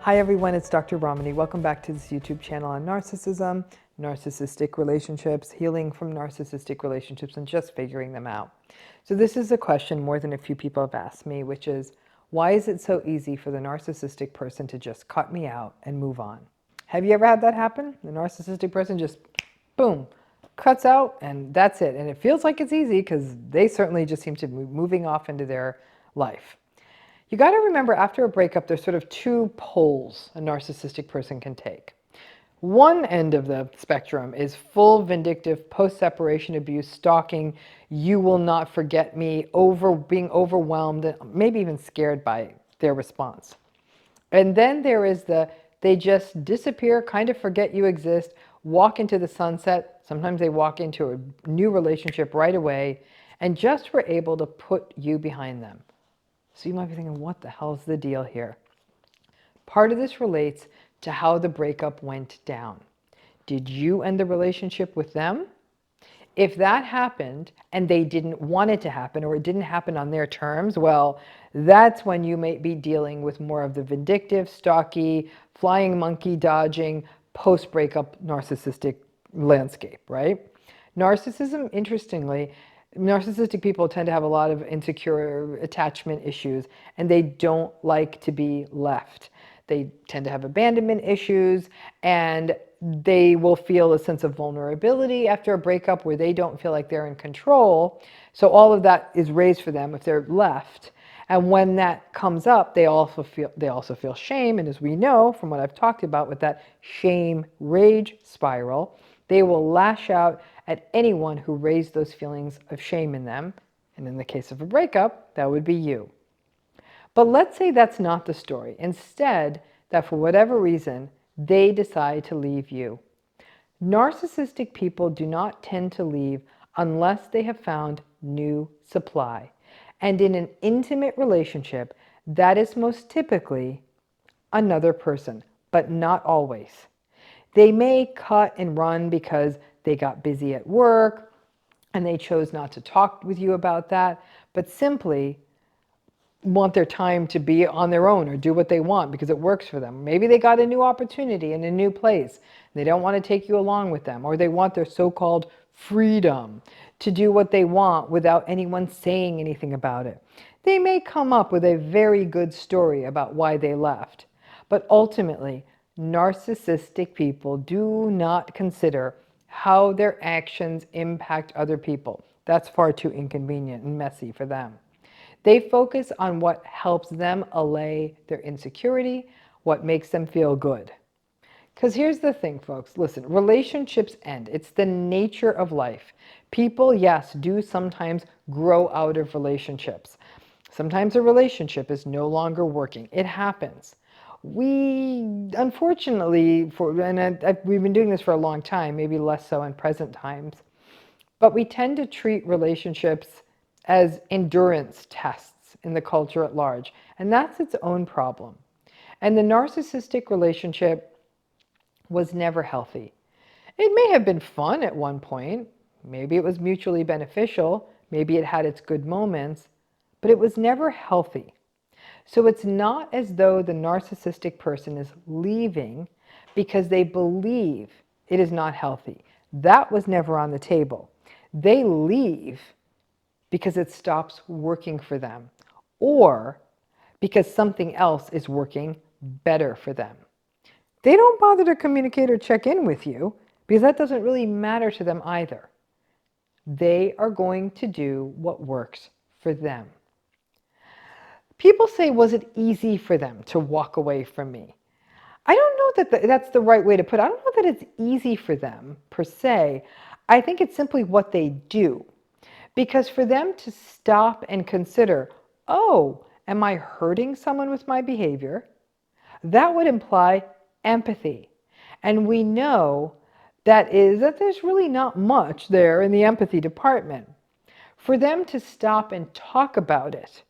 Hi everyone, it's Dr. Ramani. Welcome back to this YouTube channel on narcissism, narcissistic relationships, healing from narcissistic relationships, and just figuring them out. So this is a question more than a few people have asked me, which is, why is it so easy for the narcissistic person to just cut me out and move on? Have you ever had that happen? The narcissistic person just, boom, cuts out and that's it. And it feels like it's easy because they certainly just seem to be moving off into their life. You got to remember, after a breakup, there's sort of two poles a narcissistic person can take. One end of the spectrum is full vindictive post-separation abuse, stalking, you will not forget me, being overwhelmed, maybe even scared by their response. And then there is they just disappear, kind of forget you exist, walk into the sunset. Sometimes they walk into a new relationship right away and just were able to put you behind them. So you might be thinking, what the hell is the deal here? Part of this relates to how the breakup went down. Did you end the relationship with them? If that happened and they didn't want it to happen, or it didn't happen on their terms, well, that's when you might be dealing with more of the vindictive, stalky, flying monkey dodging, post-breakup narcissistic landscape, right? Narcissism, interestingly, narcissistic people tend to have a lot of insecure attachment issues, and they don't like to be left. They tend to have abandonment issues, and they will feel a sense of vulnerability after a breakup where they don't feel like they're in control. So all of that is raised for them if they're left. And when that comes up, they also feel shame. And as we know from what I've talked about with that shame rage spiral, they will lash out at anyone who raised those feelings of shame in them. And in the case of a breakup, that would be you. But let's say that's not the story. Instead, that for whatever reason, they decide to leave you. Narcissistic people do not tend to leave unless they have found new supply. And in an intimate relationship, that is most typically another person, but not always. They may cut and run because they got busy at work and they chose not to talk with you about that, but simply want their time to be on their own or do what they want because it works for them. Maybe they got a new opportunity in a new place. They don't want to take you along with them, or they want their so-called freedom to do what they want without anyone saying anything about it. They may come up with a very good story about why they left, but ultimately, narcissistic people do not consider how their actions impact other people. That's far too inconvenient and messy for them. They focus on what helps them allay their insecurity, what makes them feel good. Because here's the thing, folks. Listen, relationships end. It's the nature of life. People, yes, do sometimes grow out of relationships. Sometimes a relationship is no longer working. It happens. We, unfortunately, we've been doing this for a long time, maybe less so in present times, but we tend to treat relationships as endurance tests in the culture at large. And that's its own problem. And the narcissistic relationship was never healthy. It may have been fun at one point. Maybe it was mutually beneficial. Maybe it had its good moments, but it was never healthy. So it's not as though the narcissistic person is leaving because they believe it is not healthy. That was never on the table. They leave because it stops working for them, or because something else is working better for them. They don't bother to communicate or check in with you because that doesn't really matter to them either. They are going to do what works for them. People say, was it easy for them to walk away from me? I don't know that that's the right way to put it. I don't know that it's easy for them per se. I think it's simply what they do. Because for them to stop and consider, oh, am I hurting someone with my behavior? That would imply empathy. And we know that there's really not much there in the empathy department. For them to stop and talk about it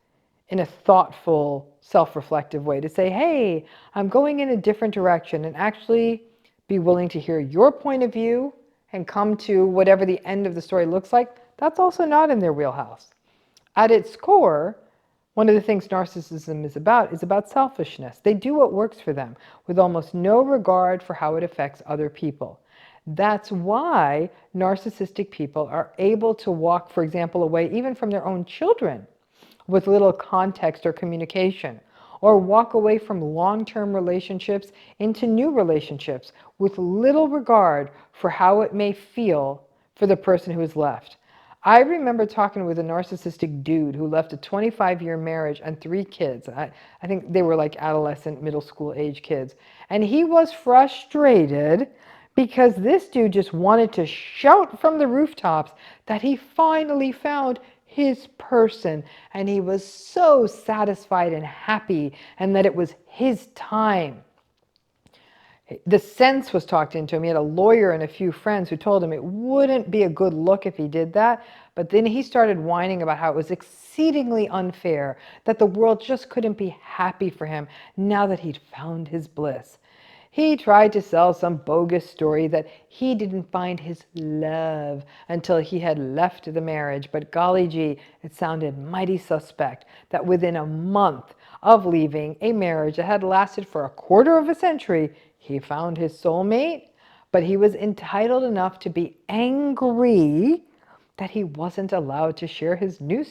in a thoughtful, self-reflective way, to say, hey, I'm going in a different direction, and actually be willing to hear your point of view and come to whatever the end of the story looks like, that's also not in their wheelhouse. At its core, One of the things narcissism is about selfishness. They do what works for them with almost no regard for how it affects other people. That's why narcissistic people are able to walk, for example, away even from their own children with little context or communication, or walk away from long-term relationships into new relationships with little regard for how it may feel for the person who is left. I remember talking with a narcissistic dude who left a 25-year marriage and 3 kids. I think they were like adolescent, middle school age kids. And he was frustrated because this dude just wanted to shout from the rooftops that he finally found his person, and he was so satisfied and happy, and that it was his time. The sense was talked into him. He had a lawyer and a few friends who told him it wouldn't be a good look if he did that. But then he started whining about how it was exceedingly unfair, that the world just couldn't be happy for him now that he'd found his bliss. He tried to sell some bogus story that he didn't find his love until he had left the marriage. But golly gee, it sounded mighty suspect that within a month of leaving a marriage that had lasted for a quarter of a century, he found his soulmate. But he was entitled enough to be angry that he wasn't allowed to share his new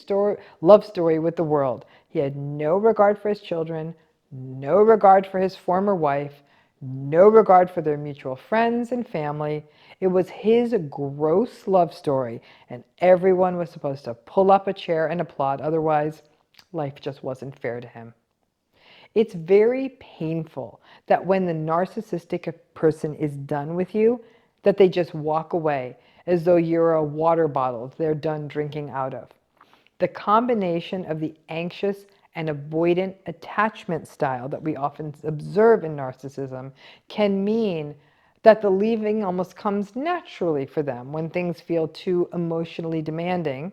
love story with the world. He had no regard for his children, no regard for his former wife, no regard for their mutual friends and family. It was his gross love story, and everyone was supposed to pull up a chair and applaud. Otherwise, life just wasn't fair to him. It's very painful that when the narcissistic person is done with you, that they just walk away as though you're a water bottle they're done drinking out of. The combination of the anxious and avoidant attachment style that we often observe in narcissism can mean that the leaving almost comes naturally for them when things feel too emotionally demanding.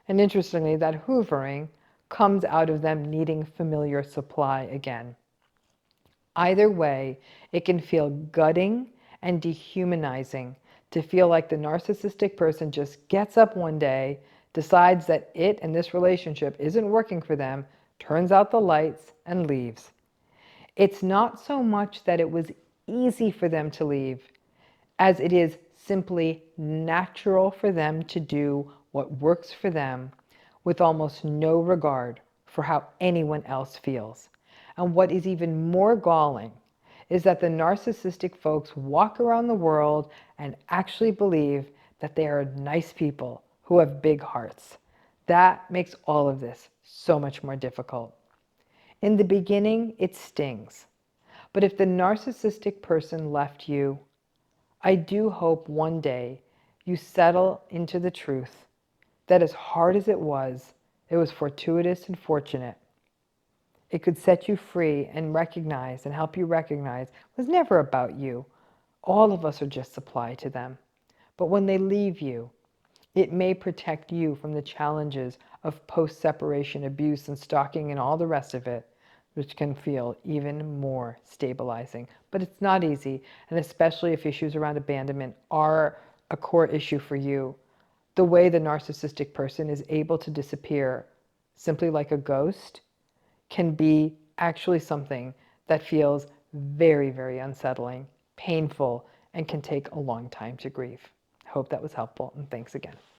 And interestingly, that hoovering comes out of them needing familiar supply again. Either way, it can feel gutting and dehumanizing to feel like the narcissistic person just gets up one day, decides that it and this relationship isn't working for them, turns out the lights, and leaves. It's not so much that it was easy for them to leave, as it is simply natural for them to do what works for them with almost no regard for how anyone else feels. And what is even more galling is that the narcissistic folks walk around the world and actually believe that they are nice people who have big hearts. That makes all of this so much more difficult. In the beginning, it stings. But if the narcissistic person left you, I do hope one day you settle into the truth that as hard as it was fortuitous and fortunate. It could set you free and recognize and help you recognize it was never about you. All of us are just supply to them. But when they leave you, it may protect you from the challenges of post-separation abuse and stalking and all the rest of it, which can feel even more stabilizing. But it's not easy, and especially if issues around abandonment are a core issue for you. The way the narcissistic person is able to disappear, simply like a ghost, can be actually something that feels very, very unsettling, painful, and can take a long time to grieve. I hope that was helpful, and thanks again.